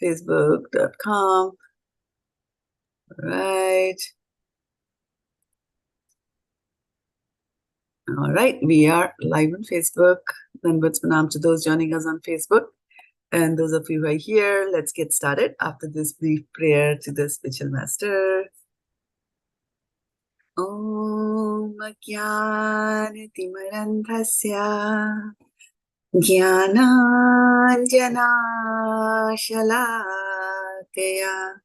facebook.com. Right. All right, we are live on Facebook. Dandavat pranam to those joining us on Facebook. And those of you who are here, let's get started after this brief prayer to the spiritual master. Om Ajnana-timirandhasya Jnananjana-shalakaya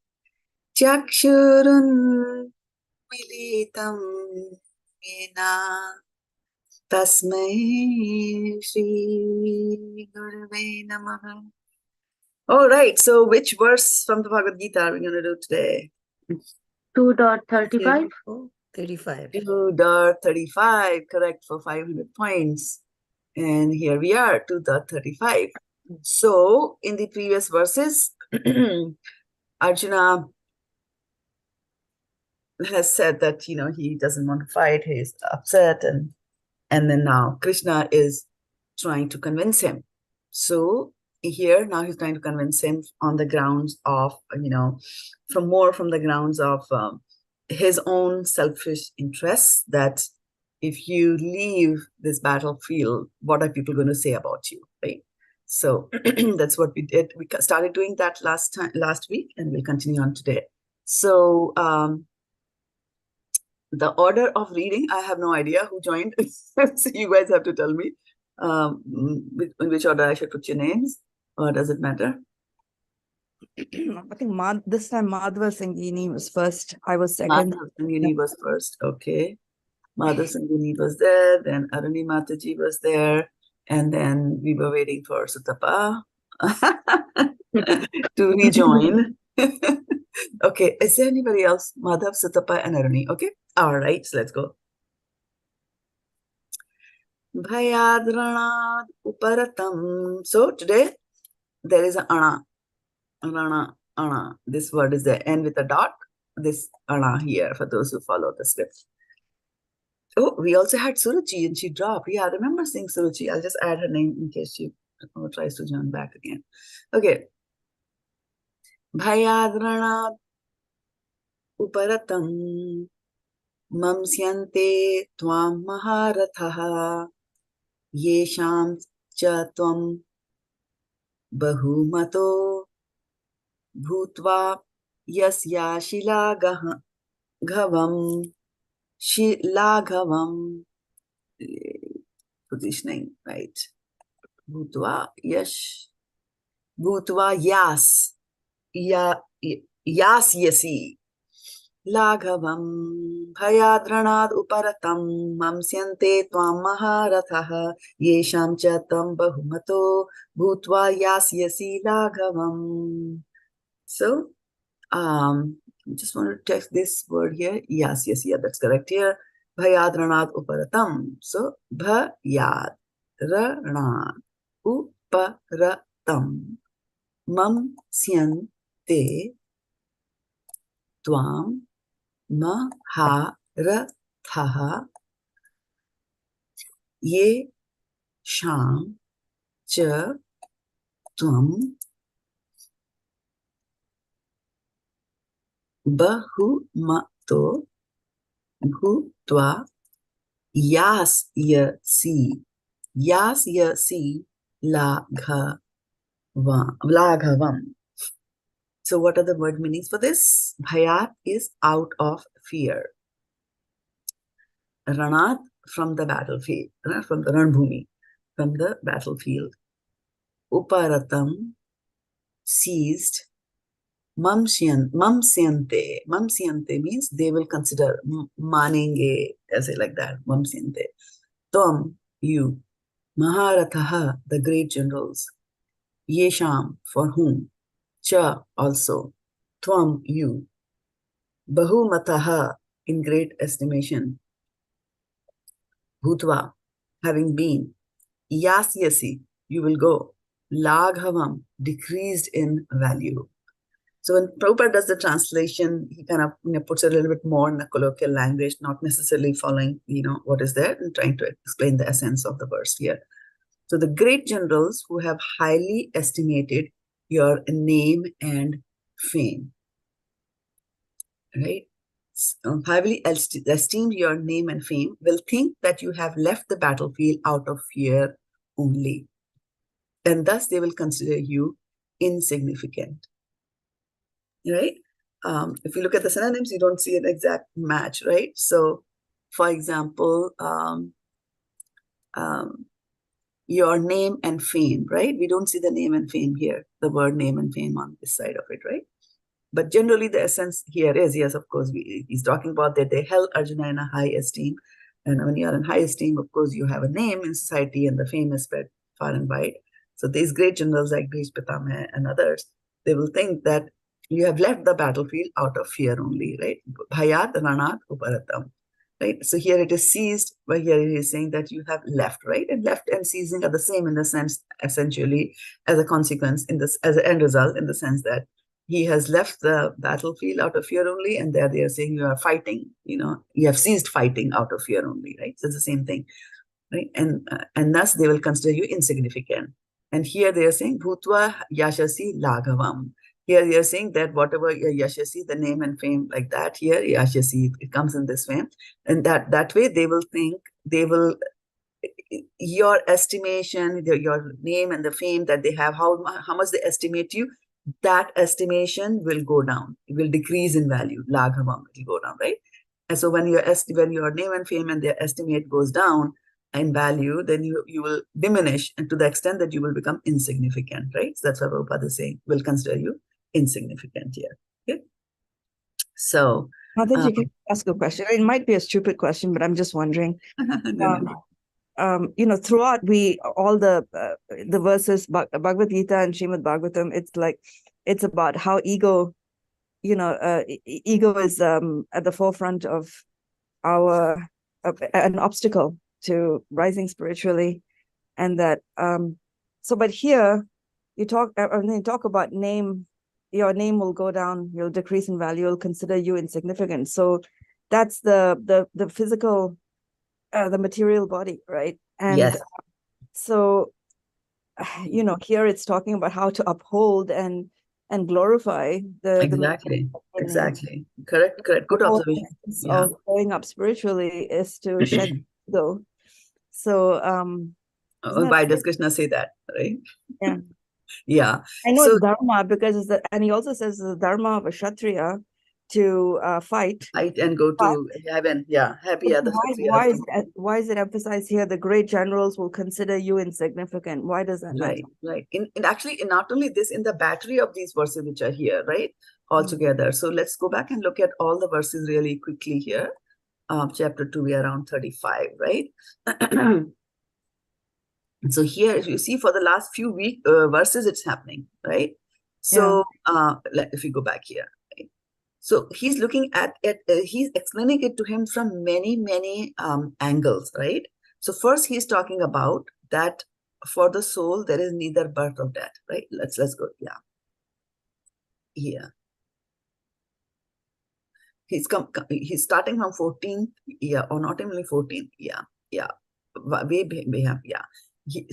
Chakshurun militam yena Tasmai Shri Gurave Namaha. All right, so which verse from the Bhagavad Gita are we going to do today? 2.35. 35. 2.35, correct, for 500 points. And here we are, 2.35. So, in the previous verses, Arjuna has said that, he doesn't want to fight, he's upset, and then now Krishna is trying to convince him. So here now he's trying to convince him on the grounds of, from the grounds of his own selfish interests, that if you leave this battlefield, what are people going to say about you, right? So that's what we did. We started doing that last week, and we'll continue on today. So the order of reading, I have no idea who joined. So you guys have to tell me in which order I should put your names, or does it matter? I think this time Madhava Sangini was first. I was second. Madhava Sangini was first. Okay. Madhava Sangini was there. Then Aruni Mataji was there. And then we were waiting for Sutapa to rejoin. Okay. Is there anybody else? Madhav, Sutapa, and Aruni. Okay. All right. So let's go. Bhayād, raṇād, uparatam. So today there is an ana. Ana. This word is there. End with a dot. This ana here for those who follow the script. Oh, we also had Suruchi and she dropped. Yeah, I remember seeing Suruchi. I'll just add her name in case she tries to join back again. Okay. Bhayād, raṇād, uparatam. Maṁsyante tvam mahā-rathāḥ. yeṣāṁ cha tvam bahu-mato. bhūtvā yāsyasi lāghavam. Lāghavam. Positioning, right? Bhūtvā yāsyasi. Lāghavam bhayād raṇād uparatam maṁsyante tvām mahā-rathāḥ yeṣāṁ cha tvam bahu-mato bhūtvā yāsyasi lāghavam. So, I just want to text this word here, yāsyasi. Yeah, that's correct here. Bhayād raṇād uparatam. So, bhayād raṇād uparatam maṁsyante tvam mahā-rathāḥ yeṣāṁ cha tvam bahu-mato bhūtvā yāsyasi lāghavam. So what are the word meanings for this? Bhayāt is out of fear. raṇāt, from the battlefield, from the ranbhumi, from the battlefield. Uparatam, seized. Maṁsyante. Maṁsyante means they will consider. Manenge, I say like that. Maṁsyante. Tvam, you. mahā-rathāḥ, the great generals. yeṣāṁ, for whom. Cha, also. Tvam, you. bahu-mataḥ, in great estimation. bhūtvā, having been. yāsyasi, you will go. lāghavam, decreased in value. So when Prabhupada does the translation, he kind of puts it a little bit more in a colloquial language, not necessarily following, what is there, and trying to explain the essence of the verse here. So the great generals who have highly estimated your name and fame, right? Highly esteemed your name and fame will think that you have left the battlefield out of fear only, and thus they will consider you insignificant, right? If you look at the synonyms, you don't see an exact match, right? So, for example, your name and fame, right? We don't see the name and fame here, the word name and fame on this side of it, right? But generally, the essence here is, yes, of course, he's talking about that they held Arjuna in a high esteem. And when you are in high esteem, of course, you have a name in society and the fame is spread far and wide. So these great generals like Bhishma and others, they will think that you have left the battlefield out of fear only, right? Bhayād, raṇād, uparatam, right? So here it is seized, but here it is saying that you have left, right? And left and seizing are the same in the sense, essentially, as a consequence, in this, as an end result, in the sense that he has left the battlefield out of fear only, and there they are saying you are fighting, you have ceased fighting out of fear only, right? So it's the same thing, right? And thus they will consider you insignificant. And here they are saying bhūtvā yāsyasi lāghavam. Here they are saying that whatever your yāsyasi, the name and fame like that, here yāsyasi, it comes in this way. And that way they will think, your estimation, your name and the fame that they have, how much they estimate you, that estimation will go down. It will decrease in value. Lāghavam, it will go down, right? And so when your name and fame and their estimate goes down in value, then you will diminish, and to the extent that you will become insignificant, right? So that's what Prabhupada is saying. We'll consider you insignificant here. Okay. So I think you can ask a question. It might be a stupid question, but I'm just wondering. Throughout all the verses, Bhagavad Gita and Srimad Bhagavatam, it's about how ego is at the forefront of our an obstacle to rising spiritually, and that but here you talk about name. Your name will go down, you'll decrease in value, you'll consider you insignificant. So that's the physical, the material body, right? And yes. So here it's talking about how to uphold and glorify exactly. Correct. Good observation. Of growing up spiritually is to shed ego. So why does Krishna say that, right? Yeah. Yeah. I know it's dharma because and he also says the dharma of a Kshatriya to fight and go to heaven. Yeah, happy other. Why is it emphasized here? The great generals will consider you insignificant. Why does that matter? Right. In actually, not only this, in the battery of these verses which are here, right, all together. So let's go back and look at all the verses really quickly here. Chapter 2, we are around 35, right? So here, you see, for the last few verses, it's happening, right? So if we go back here, right? So he's looking at it, he's explaining it to him from many angles, right? So first he's talking about that for the soul, there is neither birth or death, right? Let's go, He's starting from 14th, or not only 14th, way behind,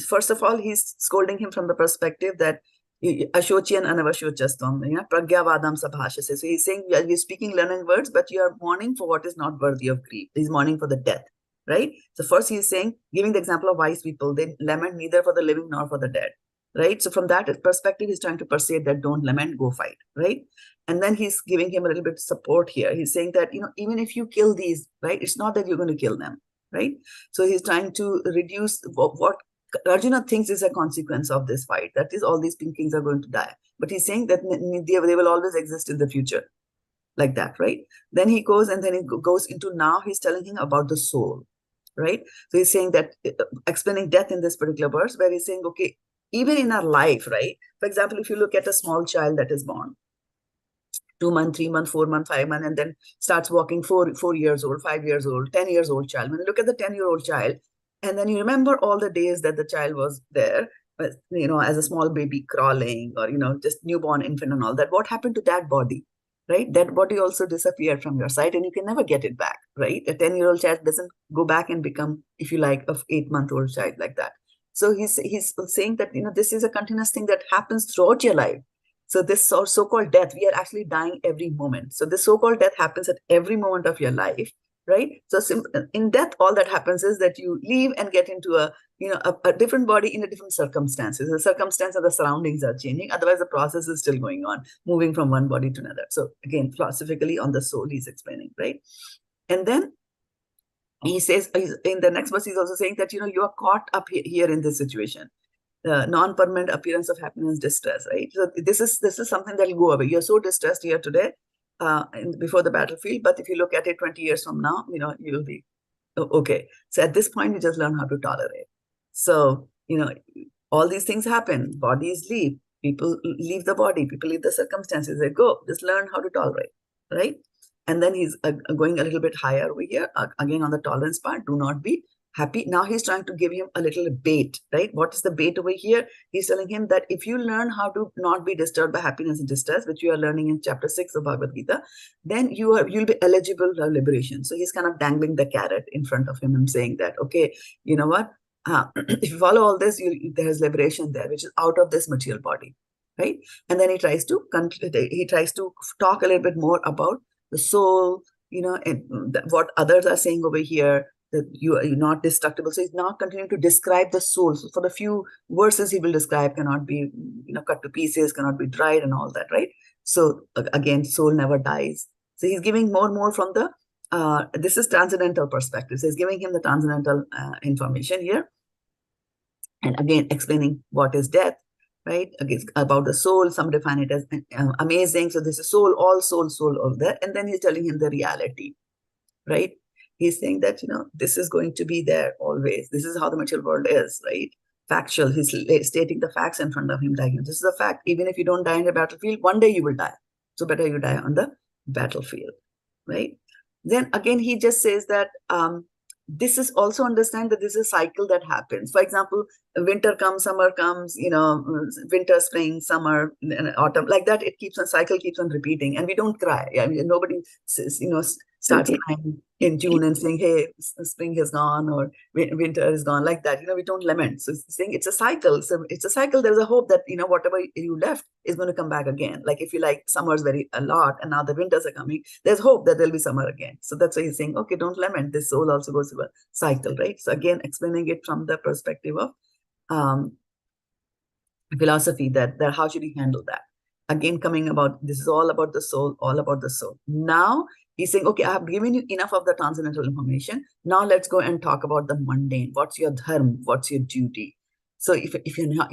first of all, he's scolding him from the perspective that Ashochian anavashochastam, pragyavadam sabhashase. So he's saying you're speaking learning words, but you are mourning for what is not worthy of grief. He's mourning for the death, right? So first he's saying, giving the example of wise people, they lament neither for the living nor for the dead, right? So from that perspective, he's trying to persuade that don't lament, go fight, right? And then he's giving him a little bit of support here. He's saying that, even if you kill these, right, it's not that you're going to kill them, right? So he's trying to reduce what Arjuna thinks is a consequence of this fight, that is all these pink kings are going to die. But he's saying that they will always exist in the future, like that, right? Then he goes and then he goes into, now he's telling him about the soul, right? So he's saying that, explaining death in this particular verse, where he's saying, okay, even in our life, right? For example, if you look at a small child that is born, 2 months, 3 months, 4 months, 5 months, and then starts walking 4 years old, 5 years old, 10 years old child. When you look at the 10-year-old child, and then you remember all the days that the child was there, as a small baby crawling, or, just newborn infant and all that, what happened to that body, right? That body also disappeared from your sight and you can never get it back, right? A 10-year-old child doesn't go back and become, if you like, an 8-month-old child like that. So he's saying that, this is a continuous thing that happens throughout your life. So this so-called death, we are actually dying every moment. So this so-called death happens at every moment of your life, right? So in death, all that happens is that you leave and get into a different body in a different circumstances. The circumstance and the surroundings are changing. Otherwise, the process is still going on, moving from one body to another. So again, philosophically on the soul, he's explaining, right? And then he says in the next verse, he's also saying that, you are caught up here in this situation. The non-permanent appearance of happiness, distress, right? So this is something that will go away. You're so distressed here today, before the battlefield, but if you look at it 20 years from now, you will be okay. So at this point, you just learn how to tolerate. So, all these things happen. Bodies leave. People leave the body. People leave the circumstances. They go. Just learn how to tolerate, right? And then he's going a little bit higher over here, again on the tolerance part. Do not be happy. Now he's trying to give him a little bait, right? What is the bait over here? He's telling him that if you learn how to not be disturbed by happiness and distress, which you are learning in chapter 6 of Bhagavad Gita, then you'll be eligible for liberation. So he's kind of dangling the carrot in front of him and saying that, okay, you know what? If you follow all this, there's liberation there, which is out of this material body, right? And then he tries to talk a little bit more about the soul, and what others are saying over here, that you're not destructible. So he's now continuing to describe the soul. So for the few verses he will describe, cannot be cut to pieces, cannot be dried and all that, right? So again, soul never dies. So he's giving more and more from the, this is transcendental perspective. So he's giving him the transcendental information here. And again, explaining what is death, right? Again, about the soul, some define it as amazing. So this is soul, all that. And then he's telling him the reality, right? He's saying that, this is going to be there always. This is how the material world is, right? Factual. He's stating the facts in front of him, like, this is a fact. Even if you don't die in the battlefield, one day you will die. So better you die on the battlefield, right? Then again, he just says that this is also understand that this is a cycle that happens. For example, winter comes, summer comes, winter, spring, summer, and autumn, like that. Cycle keeps on repeating, and we don't cry. I mean, nobody says, starts crying in June and saying, hey, spring has gone or winter is gone, like that. We don't lament. So saying it's a cycle. So it's a cycle. There's a hope that, whatever you left is going to come back again. Like if you like summers a lot and now the winters are coming, there's hope that there'll be summer again. So that's why he's saying, okay, don't lament. This soul also goes through a cycle, right? So again, explaining it from the perspective of philosophy, that how should he handle that? Again, coming about, this is all about the soul, Now, he's saying, okay, I have given you enough of the transcendental information. Now let's go and talk about the mundane. What's your dharma? What's your duty? So if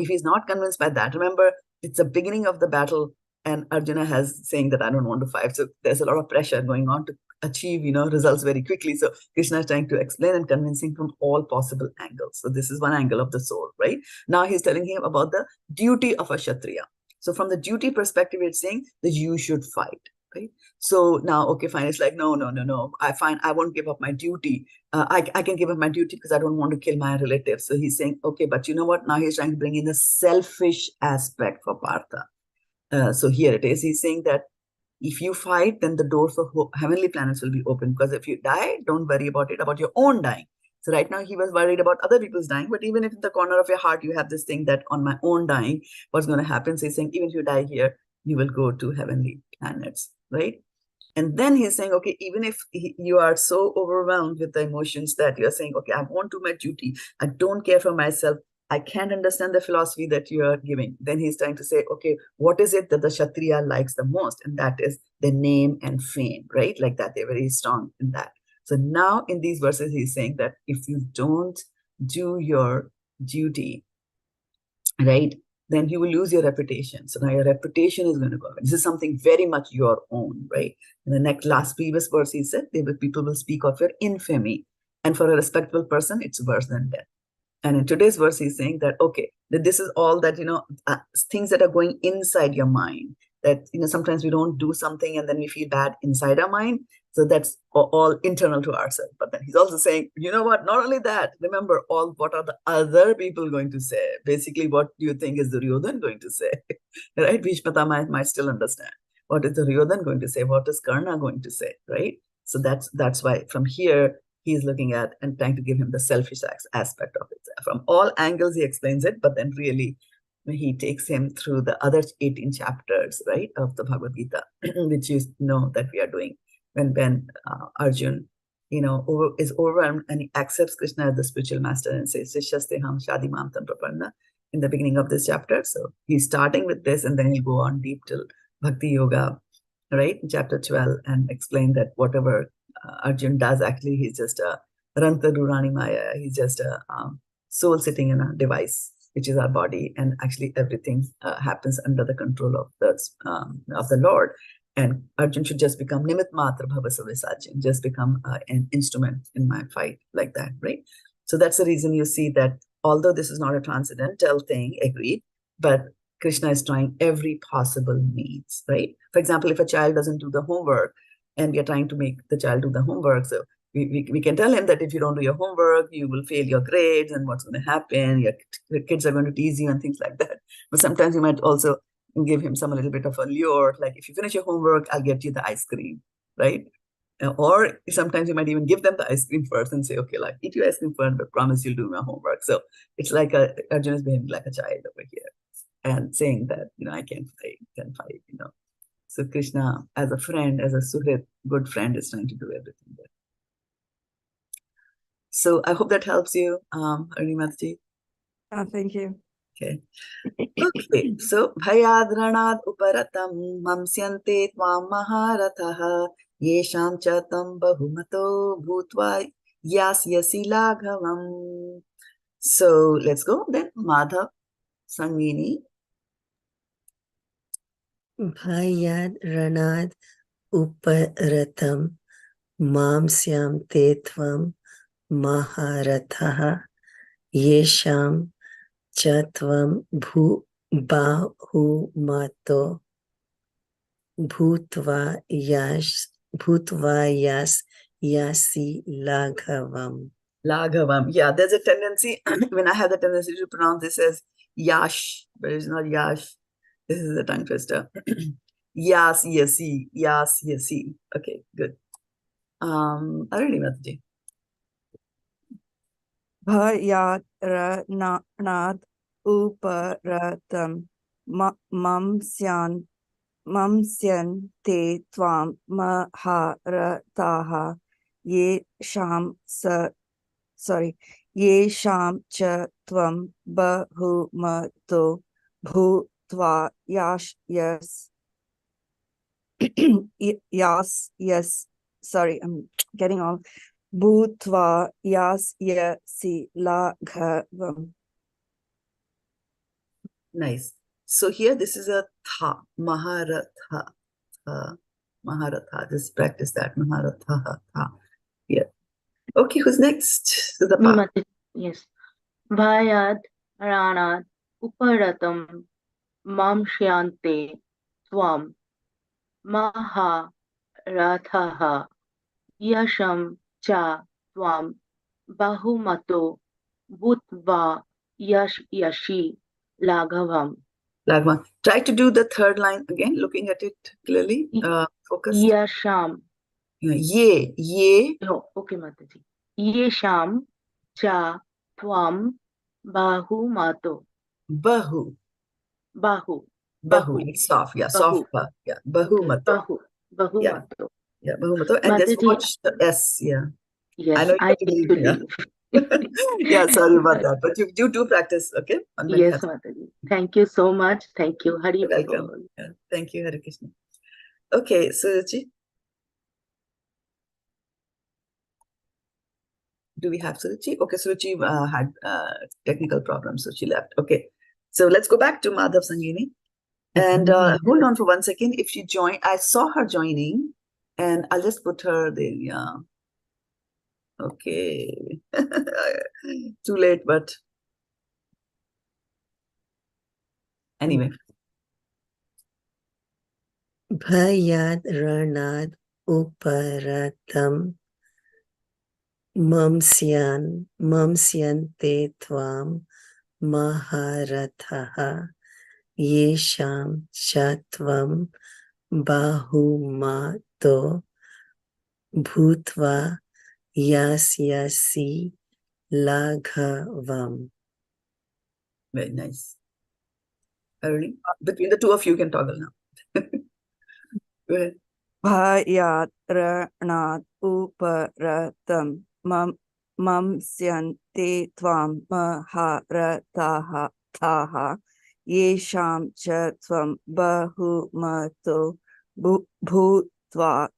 he's not convinced by that, remember, it's the beginning of the battle, and Arjuna has saying that I don't want to fight. So there's a lot of pressure going on to achieve, results very quickly. So Krishna is trying to explain and convincing from all possible angles. So this is one angle of the soul, right? Now he's telling him about the duty of a Kshatriya. So from the duty perspective, it's saying that you should fight. Right? So now, okay, fine. It's like, no. I won't give up my duty. I can give up my duty because I don't want to kill my relatives. So he's saying, okay, but you know what? Now he's trying to bring in the selfish aspect for Partha. So here it is. He's saying that if you fight, then the doors of heavenly planets will be open. Because if you die, don't worry about your own dying. So right now he was worried about other people's dying. But even if in the corner of your heart, you have this thing that on my own dying, what's going to happen? So he's saying, even if you die here, you will go to heavenly planets. Right? And then he's saying, okay, even if you are so overwhelmed with the emotions that you're saying, okay, I won't do my duty. I don't care for myself. I can't understand the philosophy that you are giving. Then he's trying to say, okay, what is it that the Kshatriya likes the most? And that is the name and fame, right? Like that, they're very strong in that. So now in these verses, he's saying that if you don't do your duty, right, then you will lose your reputation. So now your reputation is going to go. This is something very much your own, right? In the last previous verse, he said, people will speak of your infamy. And for a respectable person, it's worse than death. And in today's verse, he's saying that, okay, that this is all that, things that are going inside your mind, that, sometimes we don't do something and then we feel bad inside our mind. So that's all internal to ourselves. But then he's also saying, you know what, not only that, remember what are the other people going to say? Basically, what do you think is Duryodhan going to say? Right? Bhishmata might still understand. What is Duryodhan going to say? What is Karna going to say? Right? So that's why from here, he's looking at and trying to give him the selfish aspect of it. From all angles, he explains it, but then really he takes him through the other 18 chapters, right, of the Bhagavad Gita, which you know that we are doing when Arjun, is overwhelmed and he accepts Krishna as the spiritual master and says, "Sishasteham shadi mam tam prapanna," in the beginning of this chapter. So he's starting with this, and then he'll go on deep till Bhakti Yoga, right, in chapter 12, and explain that whatever Arjun does, actually, he's just a Ranta Durani Maya. He's just a soul sitting in a device, which is our body, and actually everything happens under the control of the Lord. And Arjun should just become Nimit Matra Bhava Savisajin, just become an instrument in my fight, like that, right? So that's the reason you see that although this is not a transcendental thing, agreed, but Krishna is trying every possible means, right? For example, if a child doesn't do the homework and we are trying to make the child do the homework, so we can tell him that if you don't do your homework, you will fail your grades and what's going to happen, your kids are going to tease you and things like that. But sometimes you might also give him a little bit of a lure, like if you finish your homework, I'll get you the ice cream, right? Or sometimes you might even give them the ice cream first and say, okay, like, eat your ice cream first, but promise you'll do my homework. So it's like Arjun is behaving like a child over here and saying that, I can fight. So Krishna, as a friend, as a suhrit, good friend, is trying to do everything there. So I hope that helps you, Arnimathji. Thank you. Okay. Okay. So bhayād raṇād uparatam maṁsyante tvām mahā-rathāḥ yeṣāṁ tam bahu-mato bhūtvā yāsyasi lāghavam. So let's go then. Madhav Sangini. Bhayād raṇād uparatam maṁsyante tvam mahā-rathāḥ yeṣāṁ tvam bahu-mato bhūtvā yāsyasi lāghavam. Lāghavam. Yeah, there's a tendency, when I have the tendency to pronounce this as yash, but it's not yash. This is a tongue twister. Yāsyasi. Okay, good. Arnimathji. Bhayāt raṇād uparatam maṁsyante tvām mahā-rathāḥ yeṣāṁ tvam bahu-mato bhūtvā sorry, I'm getting all bhūtvā yāsyasi lāghavam. Nice. So here, this is a tha, mahā-rathāḥ. Mahā-rathāḥ. Just practice that. Mahā-rathāḥ. Tha. Yeah. Okay, who's next? Sudapa. Yes. Bhayād raṇād uparatam maṁsyante tvam mahā-rathāḥ yeṣāṁ tvam bahu-mato bhūtvā yāsyasi lāghavam. Lāghavam. Try to do the third line again, looking at it clearly. Focus. Yeṣāṁ. Ye. Oh, okay, Mataji. Yeṣāṁ tvam bahu-mato. Bahu. Bahu. It's soft. Yeah, soft. Yeah. Bahu-mato. Bahu-mato. Yeah, bahu-mato. And just watch the S. Yeah. Yes, I need to leave. Yeah, sorry about that. But you do practice, okay? Yes, Mataji. Thank you so much. Thank you. Hari You're welcome. Yeah. Thank you, Hare Krishna. Okay, Suruchi. Do we have Suruchi? Okay, Suruchi had technical problems, so she left. Okay, so let's go back to Madhav Sangini. And hold on for 1 second. If she joined, I saw her joining, and I'll just put her there. Yeah. Okay. Too late, but anyway. Bhayād raṇād uparatam maṁsyante tvam mahā-rathāḥ yeṣāṁ tvam bahu-mato bhūtvā yāsyasi lāghavam. Very nice. Aruni, between the two of you can toggle now. Go ahead. bhayāt raṇād uparatam maṁsyante tvam mahā-rathāḥ yeṣāṁ tvam bahu-mato bhūtvā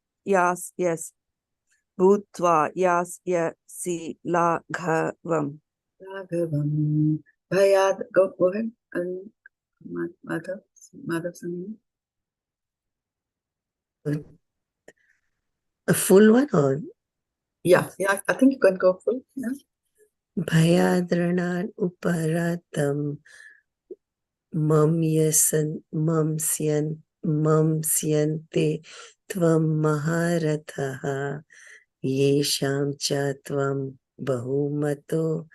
yāsyasi lāghavam. Lāghavam. Bhayād. Go ahead. Madhav Sunny. A full one or? Yeah, I think you can go full. Yeah. bhayād raṇād uparatam maṁsyante tvam mahā-rathāḥ yeṣāṁ tvam bahu-mato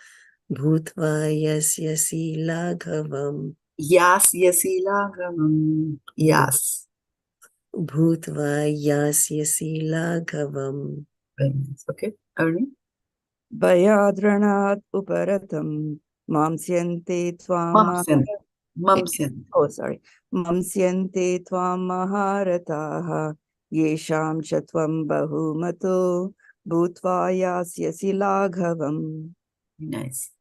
bhūtvā yāsyasi lāghavam. Yāsyasi lāghavam. Yas. bhūtvā yāsyasi lāghavam. Very nice. Okay. Aruni. bhayād raṇād uparatam maṁsyante tvam Maṁsyante. Oh, sorry. Maṁsyante tvam mahā-rathāḥ yeṣāṁ tvam bahu-mato bhūtvā yāsyasi lāghavam. Nice.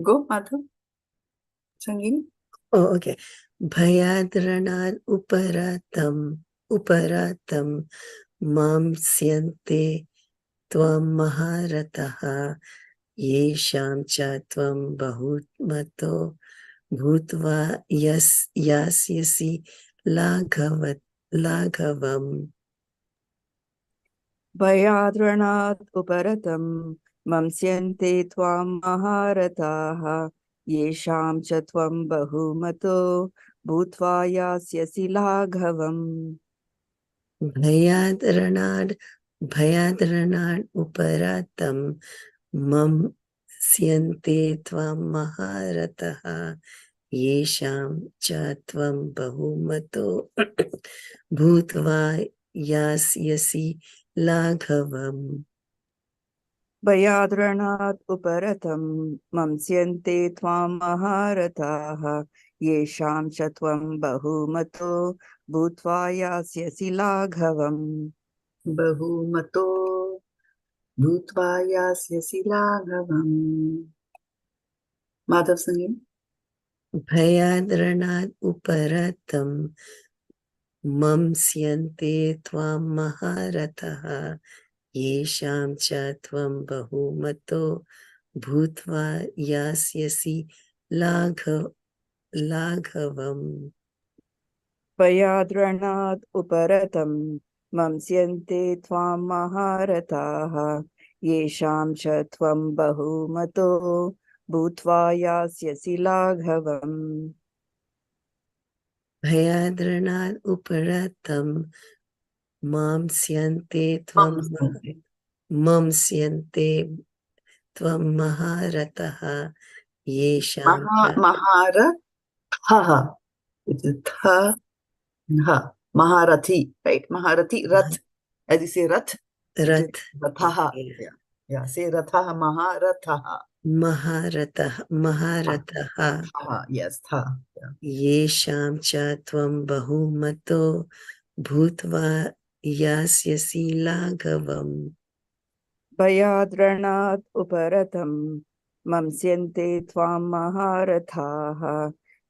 Go, Madhav. Sangeeta. Oh, okay. bhayād raṇād uparatam maṁsyante tvam mahā-rathāḥ yeṣāṁ tvam bahu-mato bhūtvā yāsyasi lāghavam. bhayād raṇād uparatam maṁsyante tvam mahā-rathāḥ yeṣāṁ tvam bahu-mato bhūtvā yāsyasi lāghavam. bhayād raṇād uparatam maṁsyante tvam mahā-rathāḥ yeṣāṁ tvam bahu-mato bhūtvā yāsyasi lāghavam. bhayād raṇād uparatam maṁsyante tvam mahā-rathāḥ yeṣāṁ tvam bahu-mato bhūtvā yāsyasi lāghavam. Bahu-mato bhūtvā yāsyasi lāghavam. Madhav Sangeeta. bhayād raṇād uparatam maṁsyante tvam mahā-rathāḥ yeṣāṁ tvam bahu-mato bhūtvā yāsyasi lāghavam. bhayād raṇād uparatam maṁsyante tvam mahā-rathāḥ yeṣāṁ tvam bahu-mato bhūtvā yāsyasi lāghavam. bhayād raṇād uparatam maṁsyante tvam mahā-rathāḥ yeṣāṁ Mahā-rathāḥ. Which is tha, ha. Mahā-rathi, right? Mahā-rathi, rath. As you say, rath. Rathāḥ. Yeah. Say rathāḥ, mahā-rathāḥ. mahā-rathāḥ Yes, tha. yeṣāṁ tvam bahu-mato bhūtvā yāsyasi lāghavam. bhayād raṇād uparatam maṁsyante tvam mahā-rathāḥ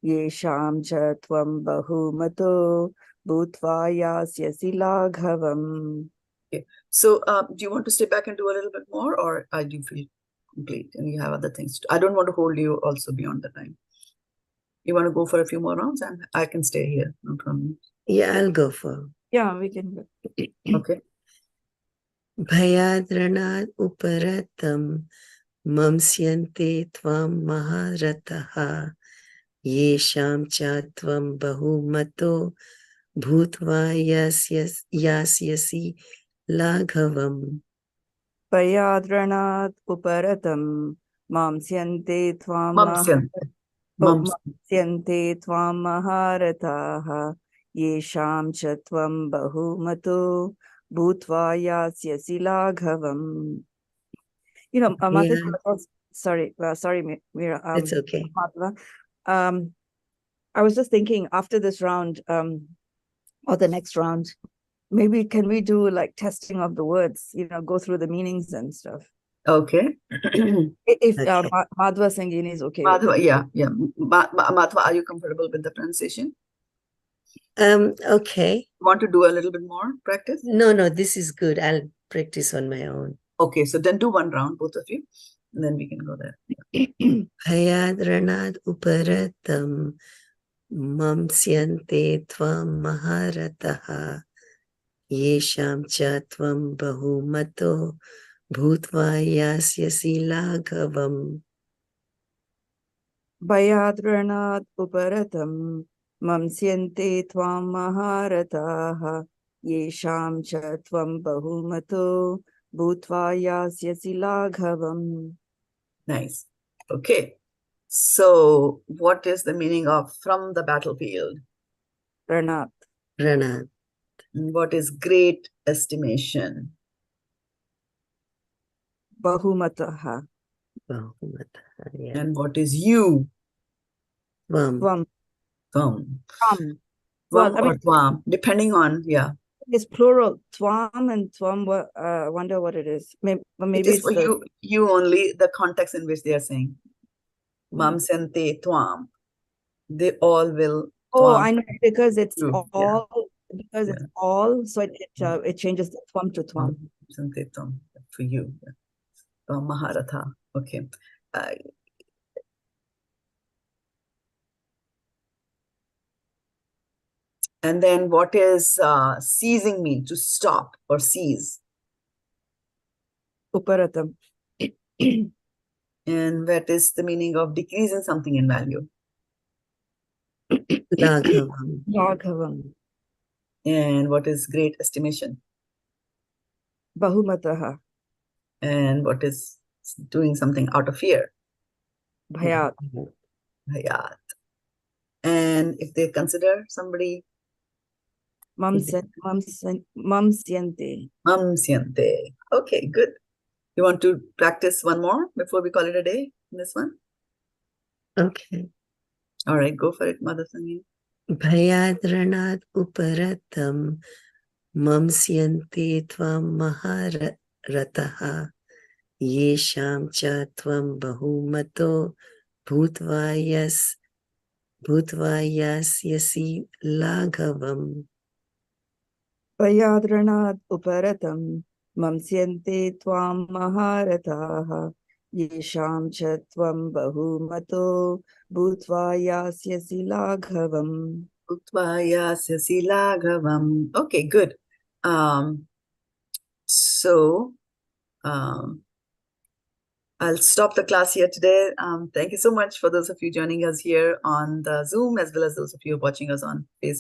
yeṣāṁ tvam bahu-mato bhūtvā yāsyasi lāghavam. Okay. So, do you want to stay back and do a little bit more, or do you feel complete and you have other things to do? I don't want to hold you also beyond the time. You want to go for a few more rounds, and I can stay here. No problem. Yeah, I'll go for. Yeah, we can go. Okay. bhayād raṇād uparatam maṁsyante tvam mahā-rathāḥ yeṣāṁ tvam bahu-mato bhūtvā yāsyasi lāghavam. bhayād raṇād uparatam maṁsyante tvam maṁsyante tvam mahā-rathāḥ yeṣāṁ tvam bahu-mato bhūtvā yāsyasi lāghavam. You know, Yeah. sorry, Meera. It's okay. Madhava, I was just thinking after this round, or the next round, maybe can we do like testing of the words, you know, go through the meanings and stuff. Okay. If Okay. Madhva Sangeeni is okay with Madhava, it. yeah. Madhava, are you comfortable with the pronunciation? Okay. Want to do a little bit more practice? No, this is good. I'll practice on my own. Okay, so then do one round, both of you, and then we can go there. bhayād raṇād uparatam maṁsyante tvam mahā-rathāḥ yeṣāṁ tvam bahu-mato bhūtvā yāsyasi lāghavam. bhayād raṇād uparatam maṁsyante tvām mahā-rathāḥ yeṣāṁ tvam bahu-mato bhūtvā yāsyasi lāghavam. Nice. Okay. So what is the meaning of from the battlefield? raṇāt. raṇād. What is great estimation? bahu-mataḥ. bahu-mataḥ. Yeah. And what is you? tvam. tvam. Tvam. Tvam. Tvam I or mean, tvam, depending on, yeah. it's plural. Tvam and tvam. Wonder what it is. Maybe It is it's for the you only, the context in which they are saying. Maṁsyante tvam. They all will. Oh, tvam I know, because it's you. all, because it's all, so it changes the tvam to tvam. Maṁsyante tvam for you. Yeah. mahā-rathāḥ. Okay. And then what is ceasing mean? To stop or cease. Uparatam. And what is the meaning of decreasing something in value? lāghavam. Lāghavam. And what is great estimation? bahu-mataḥ. And what is doing something out of fear? bhayād. bhayāt. And if they consider somebody maṁsyante. maṁsyante. Okay, good. You want to practice one more before we call it a day in this one? Okay. All right, go for it, Mother Sangeeni. bhayād raṇād uparatam maṁsyante tvam mahā-rathāḥ yeṣāṁ tvam bahu-mato bhūtvā yāsyasi lāghavam. bhayād raṇād uparatam maṁsyante tvām mahā-rathāḥ yeṣāṁ tvam bahu-mato bhūtvā yāsyasi lāghavam. bhūtvā yāsyasi lāghavam. Okay, good. I'll stop the class here today. Thank you so much for those of you joining us here on the Zoom, as well as those of you watching us on Facebook.